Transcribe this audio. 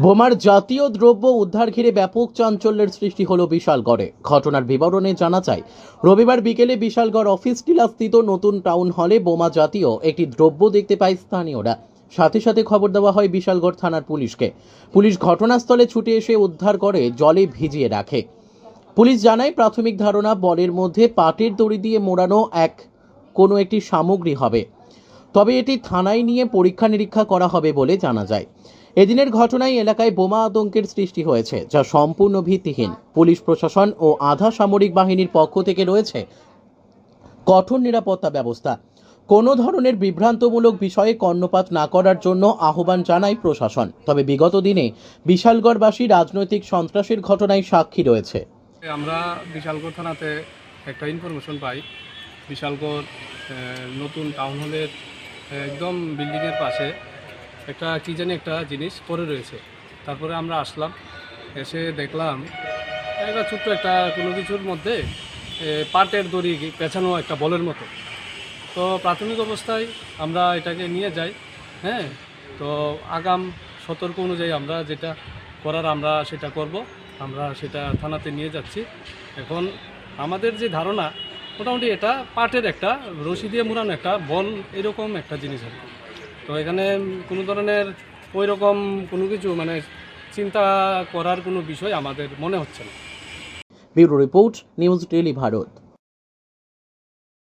বোমার জাতীয় দ্রব্য উদ্ধার ঘিরে ব্যাপক চাঞ্চল্যের সৃষ্টি হলো বিশালগড়ে। ঘটনার বিবরণে জানা যায়, রবিবার বিকেলে বিশালগড় অফিস টিলাস্থিত নতুন টাউন হলে বোমা জাতীয় একটি দ্রব্য দেখতে পায় স্থানীয়রা। সাথে সাথে খবর দেওয়া হয় বিশালগড় থানার পুলিশকে। পুলিশ ঘটনাস্থলে ছুটে এসে উদ্ধার করে জলে ভিজিয়ে রাখে। পুলিশ জানায়, প্রাথমিক ধারণা বলের মধ্যে পাটের দড়ি দিয়ে মোড়ানো কোনো একটি সামগ্রী হবে। তবে এটি থানায় নিয়ে পরীক্ষা নিরীক্ষা করা হবে বলে জানা যায়। এদিনের ঘটনায় এলাকায় বোমা আতঙ্কের সৃষ্টি হয়েছে, যা সম্পূর্ণ ভিত্তিহীন। পুলিশ প্রশাসন ও আধা সামরিক বাহিনীর পক্ষ থেকে রয়েছে কঠোর নিরাপত্তা ব্যবস্থা। কোনো ধরনের বিভ্রান্তমূলক বিষয়ে কর্ণপাত না করার জন্য আহ্বান জানায় প্রশাসন। তবে বিগত দিনে বিশালগড়বাসী রাজনৈতিক সন্ত্রাসের ঘটনায় সাক্ষী রয়েছে। আমরা বিশালগড় থানাতে একটা ইনফরমেশন পাই, বিশালগড় নতুন টাউন হলের একদম বিল্ডিংয়ের পাশে একটা কী জানি একটা জিনিস পড়ে রয়েছে। তারপরে আমরা আসলাম, এসে দেখলাম একটা ছোট্ট একটা কোনো কিছুর মধ্যে পাটের দড়ি পেঁচানো একটা বলের মতো। তো প্রাথমিক অবস্থায় আমরা এটাকে নিয়ে যাই। তো আগাম সতর্ক অনুযায়ী আমরা যেটা করার আমরা সেটা করব। আমরা সেটা থানাতে নিয়ে যাচ্ছি। এখন আমাদের যে ধারণা, মোটামুটি এটা পাটের একটা রশি দিয়ে মোড়ানো একটা বল, এরকম একটা জিনিস আর কি। তো এখানে কোনো ধরনের ওই রকম কোনো কিছু চিন্তা করার কোনো বিষয় আমাদের মনে হচ্ছে না। Bureau report, news daily Bharat.